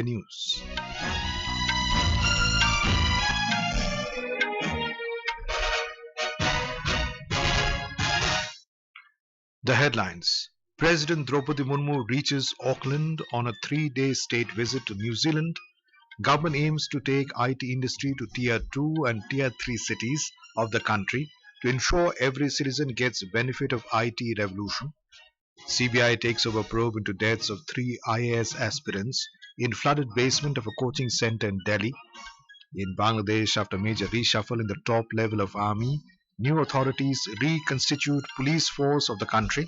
news. The headlines. President Droupadi Murmu reaches Auckland on a 3-day state visit to New Zealand. Government aims to take IT industry to Tier 2 and Tier 3 cities of the country to ensure every citizen gets benefit of IT revolution. CBI takes over probe into deaths of 3 IAS aspirants in flooded basement of a coaching center in Delhi. In Bangladesh, after major reshuffle in the top level of army, new authorities reconstitute police force of the country.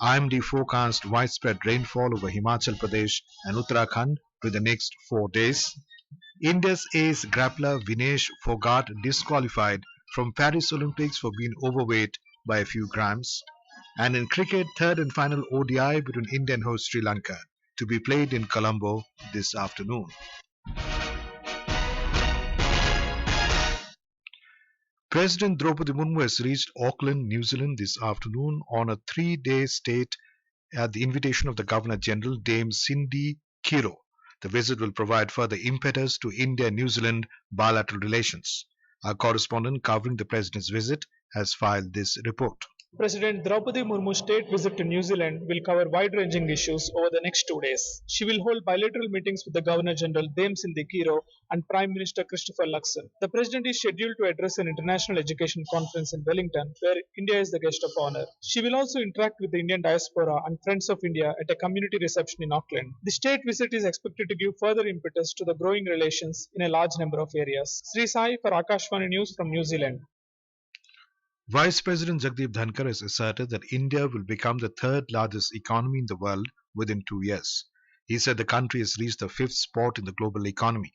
IMD forecast widespread rainfall over Himachal Pradesh and Uttarakhand for the next 4 days. India's ace grappler Vinesh Phogat disqualified from Paris Olympics for being overweight by a few grams. And in cricket, third and final ODI between India and host Sri Lanka to be played in Colombo this afternoon. President Droupadi Murmu has reached Auckland, New Zealand this afternoon on a 3-day stay at the invitation of the Governor-General Dame Cindy Kiro. The visit will provide further impetus to India-New Zealand bilateral relations. Our correspondent covering the President's visit has filed this report. President Droupadi Murmu's state visit to New Zealand will cover wide-ranging issues over the next 2 days. She will hold bilateral meetings with the Governor-General Dame Cindy Kiro and Prime Minister Christopher Luxon. The President is scheduled to address an international education conference in Wellington, where India is the guest of honor. She will also interact with the Indian diaspora and Friends of India at a community reception in Auckland. The state visit is expected to give further impetus to the growing relations in a large number of areas. Sri Sai for Akashvani News from New Zealand. Vice President Jagdeep Dhankar has asserted that India will become the third largest economy in the world within 2 years. He said the country has reached the 5th spot in the global economy.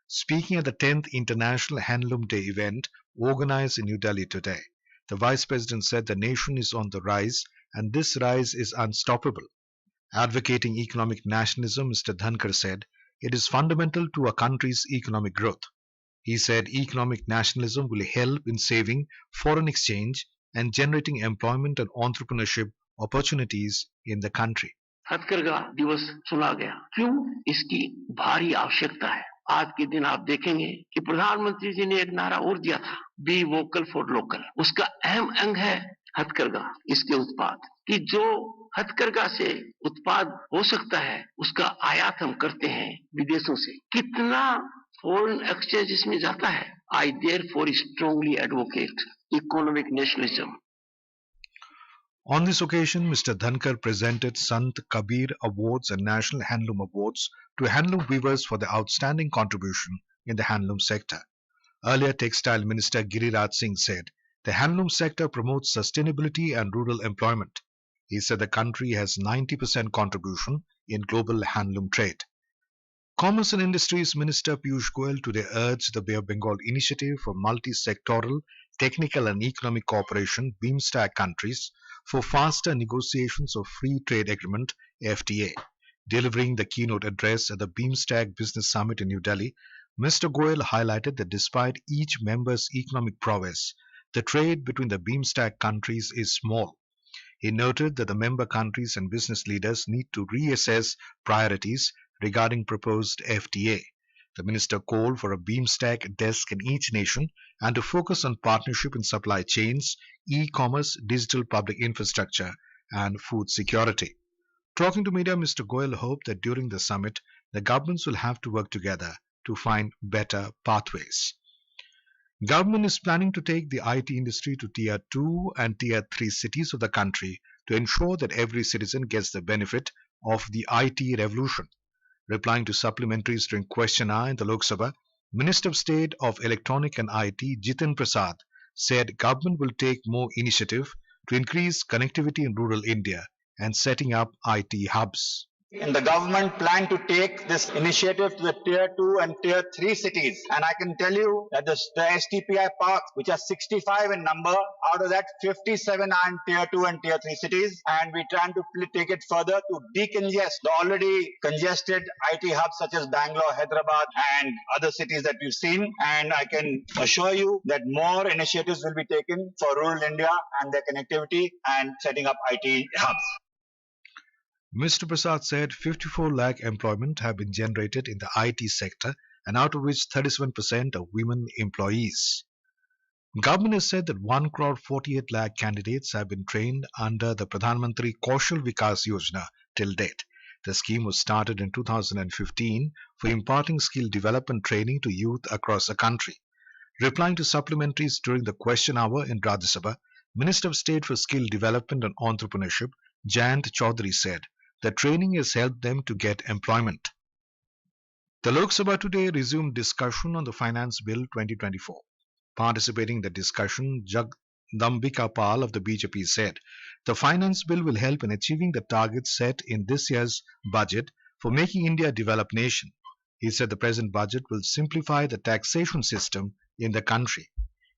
Speaking at the 10th International Handloom Day event organized in New Delhi today, the Vice President said the nation is on the rise and this rise is unstoppable. Advocating economic nationalism, Mr. Dhankar said, it is fundamental to a country's economic growth. He said economic nationalism will help in saving foreign exchange and generating employment and entrepreneurship opportunities in the country. हथकरघा दिवस चुना गया क्यों इसकी भारी आवश्यकता है आज के दिन आप देखेंगे कि प्रधानमंत्री जी ने एक नारा और दिया था बी वोकल फॉर लोकल उसका अहम अंग है हथकरघा इसके उत्पाद कि जो हथकरघा से उत्पाद हो सकता है उसका आयात हम करते हैं विदेशों से कितना foreign exchange इसमें जाता है I therefore strongly advocate economic nationalism. On this occasion, Mr. Dhankar presented Sant Kabir Awards and National Handloom Awards to handloom weavers for their outstanding contribution in the handloom sector. Earlier, Textile Minister Giriraj Singh said the handloom sector promotes sustainability and rural employment. He said the country has 90% contribution in global handloom trade. Commerce and Industries Minister Piyush Goyal today urged the Bay of Bengal Initiative for Multi-Sectoral, Technical and Economic Cooperation Bimstec countries for faster negotiations of Free Trade Agreement FTA. Delivering the keynote address at the Bimstec Business Summit in New Delhi, Mr. Goyal highlighted that despite each member's economic prowess, the trade between the Bimstec countries is small. He noted that the member countries and business leaders need to reassess priorities regarding proposed FTA. The minister called for a Bimstec desk in each nation and to focus on partnership in supply chains, e-commerce, digital public infrastructure and food security. Talking to media, Mr. Goyal hoped that during the summit, the governments will have to work together to find better pathways. Government is planning to take the IT industry to Tier 2 and Tier 3 cities of the country to ensure that every citizen gets the benefit of the IT revolution. Replying to supplementaries during question hour in the Lok Sabha, Minister of State of Electronic and IT Jitin Prasad said government will take more initiative to increase connectivity in rural India and setting up IT hubs. And the government plan to take this initiative to the Tier 2 and Tier 3 cities. And I can tell you that the STPI parks, which are 65 in number, out of that 57 are in Tier 2 and Tier 3 cities. And we plan to take it further to decongest the already congested IT hubs such as Bangalore, Hyderabad and other cities that we've seen. And I can assure you that more initiatives will be taken for rural India and their connectivity and setting up IT hubs. Mr. Prasad said 54 lakh employment have been generated in the IT sector, and out of which 37% are women employees. Government has said that 1 crore 48 lakh candidates have been trained under the Pradhanmantri Kaushal Vikas Yojana till date. The scheme was started in 2015 for imparting skill development training to youth across the country. Replying to supplementaries during the question hour in Rajya Sabha, Minister of State for Skill Development and Entrepreneurship, Jayant Chaudhary, said the training has helped them to get employment. The Lok Sabha today resumed discussion on the Finance Bill 2024. Participating in the discussion, Jagdambika Pal of the BJP said the Finance Bill will help in achieving the targets set in this year's budget for making India a developed nation. He said the present budget will simplify the taxation system in the country.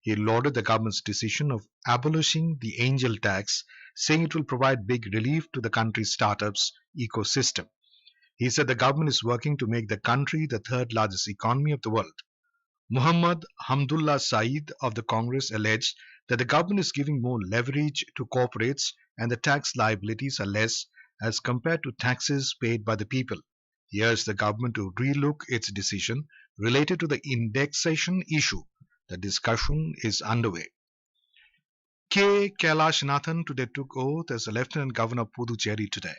He lauded the government's decision of abolishing the angel tax, saying it will provide big relief to the country's startups ecosystem. He said the government is working to make the country the third largest economy of the world. Muhammad Hamdullah Saeed of the Congress alleged that the government is giving more leverage to corporates and the tax liabilities are less as compared to taxes paid by the people. He urged the government to relook its decision related to the indexation issue. The discussion is underway. K. Kailashanathan today took oath as the Lieutenant Governor of Puducherry today.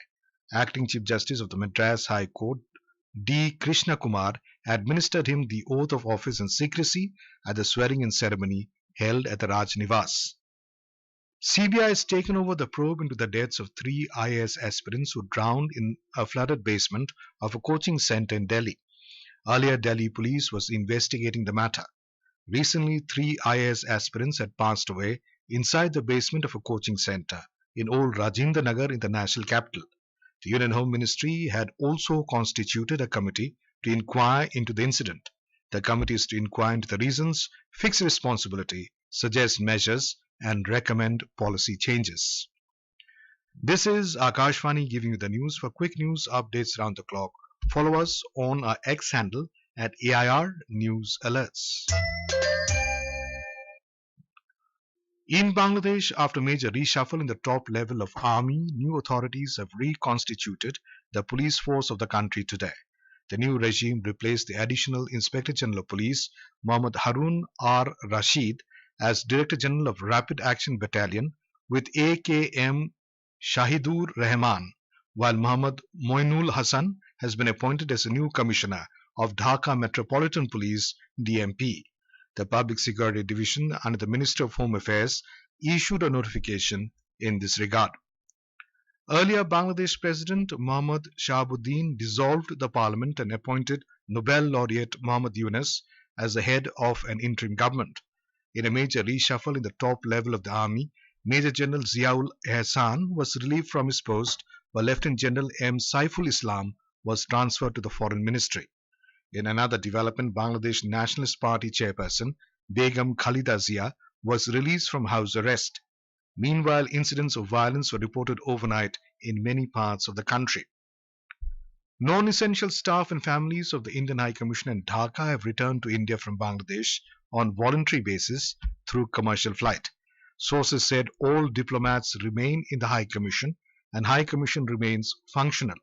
Acting Chief Justice of the Madras High Court, D. Krishna Kumar, administered him the oath of office in secrecy at the swearing-in ceremony held at the Raj Nivas. CBI has taken over the probe into the deaths of 3 IAS aspirants who drowned in a flooded basement of a coaching center in Delhi. Earlier, Delhi police was investigating the matter. Recently, 3 IAS aspirants had passed away inside the basement of a coaching center in Old Rajendra Nagar in the national capital. The Union Home Ministry had also constituted a committee to inquire into the incident. The committee is to inquire into the reasons, fix responsibility, suggest measures, and recommend policy changes. This is Akashvani giving you the news. For quick news updates around the clock, follow us on our X handle at AIR News Alerts. In Bangladesh, after major reshuffle in the top level of army, new authorities have reconstituted the police force of the country today. The new regime replaced the additional Inspector General of Police, Mohammad Harun R. Rashid, as Director General of Rapid Action Battalion with AKM Shahidur Rahman, while Muhammad Moinul Hassan has been appointed as a new Commissioner of Dhaka Metropolitan Police, DMP. The Public Security Division under the Minister of Home Affairs issued a notification in this regard. Earlier, Bangladesh President Mohammad Shahabuddin dissolved the parliament and appointed Nobel laureate Muhammad Yunus as the head of an interim government. In a major reshuffle in the top level of the army, Major General Ziaul Ehsan was relieved from his post, while Lieutenant General M. Saiful Islam was transferred to the Foreign Ministry. In another development, Bangladesh Nationalist Party chairperson Begum Khalida Zia was released from house arrest. Meanwhile, incidents of violence were reported overnight in many parts of the country. Non-essential staff and families of the Indian High Commission in Dhaka have returned to India from Bangladesh on voluntary basis through commercial flight. Sources said all diplomats remain in the High Commission and High Commission remains functional.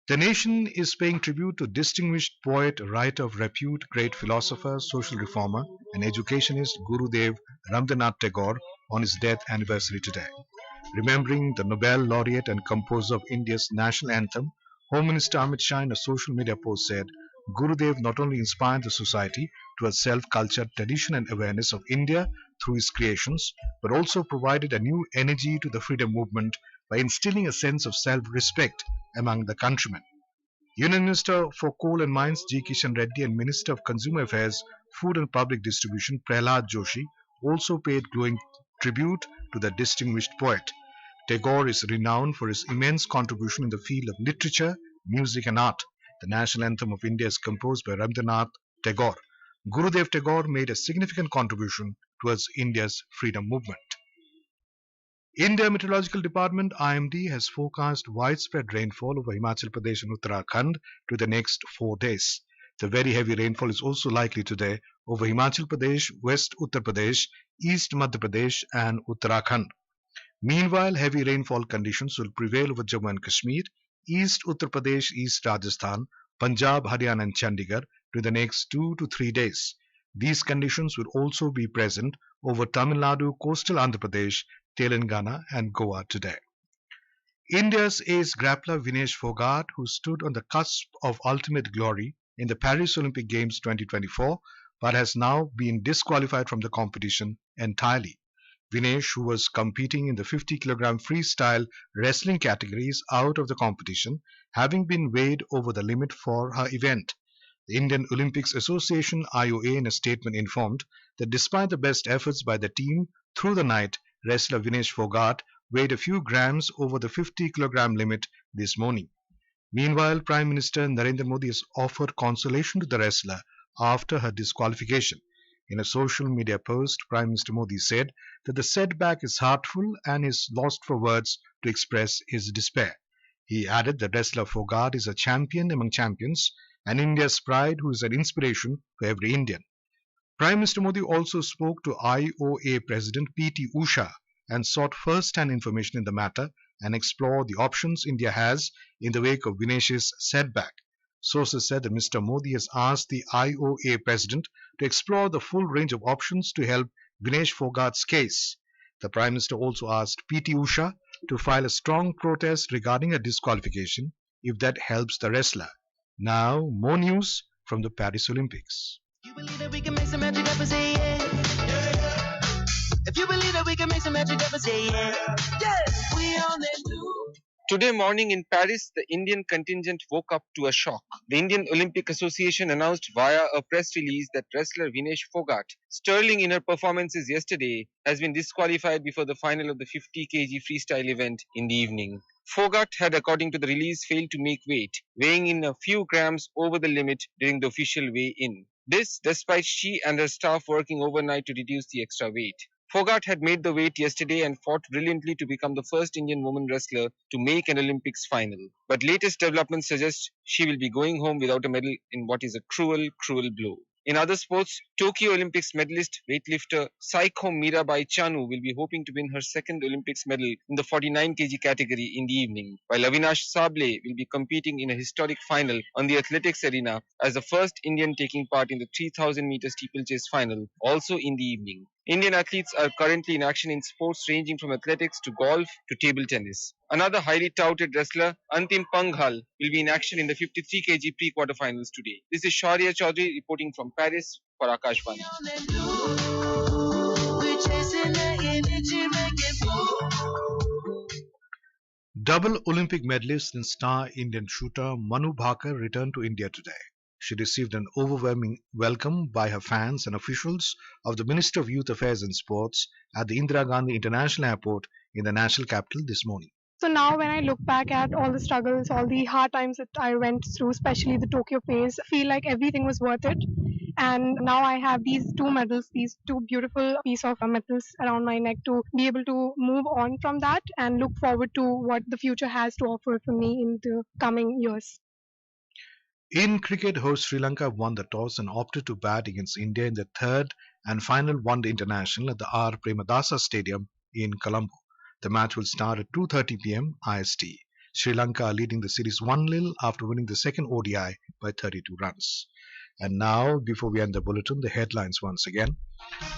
The nation is paying tribute to distinguished poet, writer of repute, great philosopher, social reformer, and educationist Gurudev Rabindranath Tagore on his death anniversary today. Remembering the Nobel laureate and composer of India's national anthem, Home Minister Amit Shah in a social media post said, Gurudev not only inspired the society towards self-culture, tradition and awareness of India through his creations, but also provided a new energy to the freedom movement by instilling a sense of self-respect among the countrymen. Union Minister for Coal and Mines G. Kishan Reddy and Minister of Consumer Affairs, Food and Public Distribution Prahlad Joshi also paid glowing tribute to the distinguished poet. Tagore is renowned for his immense contribution in the field of literature, music and art. The national anthem of India is composed by Rabindranath Tagore. Gurudev Tagore made a significant contribution towards India's freedom movement. India Meteorological Department IMD has forecast widespread rainfall over Himachal Pradesh and Uttarakhand to the next 4 days. The very heavy rainfall is also likely today over Himachal Pradesh, West Uttar Pradesh, East Madhya Pradesh and Uttarakhand. Meanwhile, heavy rainfall conditions will prevail over Jammu and Kashmir, East Uttar Pradesh, East Rajasthan, Punjab, Haryana and Chandigarh during the next 2 to 3 days. These conditions will also be present over Tamil Nadu, coastal Andhra Pradesh, Telangana and Goa today. India's ace grappler Vinesh Phogat, who stood on the cusp of ultimate glory in the Paris Olympic Games 2024 but has now been disqualified from the competition entirely. Vinesh, who was competing in the 50 kg freestyle wrestling category, is out of the competition, having been weighed over the limit for her event. The Indian Olympics Association (IOA) in a statement informed that despite the best efforts by the team through the night, wrestler Vinesh Phogat weighed a few grams over the 50 kg limit this morning. Meanwhile, Prime Minister Narendra Modi has offered consolation to the wrestler after her disqualification. In a social media post, Prime Minister Modi said that the setback is heartful and is lost for words to express his despair. He added that wrestler Phogat is a champion among champions and India's pride, who is an inspiration for every Indian. Prime Minister Modi also spoke to IOA President PT Usha and sought first-hand information in the matter and explored the options India has in the wake of Vinesh's setback. Sources said that Mr. Modi has asked the IOA President to explore the full range of options to help Vinesh Phogat's case. The Prime Minister also asked PT Usha to file a strong protest regarding a disqualification if that helps the wrestler. Now, more news from the Paris Olympics. You believe that we can make some magic happen, say yeah. If you believe that we can make some magic happen, say yeah. Yeah, we on that blue. Today morning in Paris, the Indian contingent woke up to a shock. The Indian Olympic Association announced via a press release that wrestler Vinesh Phogat, sterling in her performances yesterday, has been disqualified before the final of the 50 kg freestyle event in the evening. Phogat had, according to the release, failed to make weight, weighing in a few grams over the limit during the official weigh-in. This despite she and her staff working overnight to reduce the extra weight. Phogat had made the weight yesterday and fought brilliantly to become the first Indian woman wrestler to make an Olympics final. But latest developments suggest she will be going home without a medal in what is a cruel, cruel blow. In other sports, Tokyo Olympics medalist weightlifter Saiko Mirabai Chanu will be hoping to win her second Olympics medal in the 49 kg category in the evening, while Avinash Sable will be competing in a historic final on the athletics arena as the first Indian taking part in the 3000 meter steeplechase final, also in the evening. Indian athletes are currently in action in sports ranging from athletics to golf to table tennis. Another highly touted wrestler, Antim Panghal, will be in action in the 53 kg pre-quarterfinals today. This is Shaurya Chaudhary reporting from Paris for Akashvani. Double Olympic medalist and star Indian shooter Manu Bhaker returned to India today. She received an overwhelming welcome by her fans and officials of the Minister of Youth Affairs and Sports at the Indira Gandhi International Airport in the national capital this morning. So now when I look back at all the struggles, all the hard times that I went through, especially the Tokyo phase, I feel like everything was worth it. And now I have these two medals, these two beautiful piece of medals around my neck to be able to move on from that and look forward to what the future has to offer for me in the coming years. In cricket, host Sri Lanka won the toss and opted to bat against India in the third and final one-day international at the R. Premadasa Stadium in Colombo. The match will start at 2:30 p.m. IST. Sri Lanka are leading the series 1-0 after winning the second ODI by 32 runs. And now, before we end the bulletin, the headlines once again.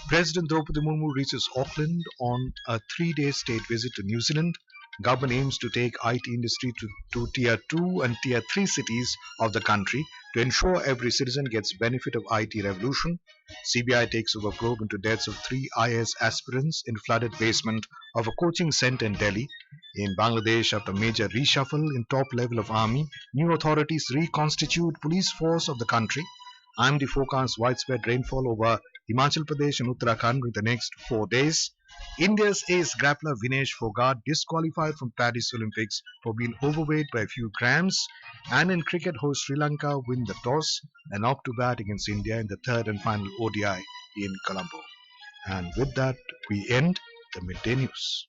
President Droupadi Murmu reaches Auckland on a 3-day state visit to New Zealand. Government aims to take IT industry to Tier 2 and Tier 3 cities of the country to ensure every citizen gets benefit of IT revolution. CBI takes over probe into deaths of 3 IAS aspirants in flooded basement of a coaching center in Delhi. In Bangladesh, after major reshuffle in top level of army, new authorities reconstitute police force of the country. IMD forecasts widespread rainfall over Himachal Pradesh and Uttarakhand in the next 4 days. India's ace grappler Vinesh Phogat disqualified from Paris Olympics for being overweight by a few grams. And in cricket, host Sri Lanka win the toss and opt to bat against India in the third and final ODI in Colombo. And with that, we end the midday news.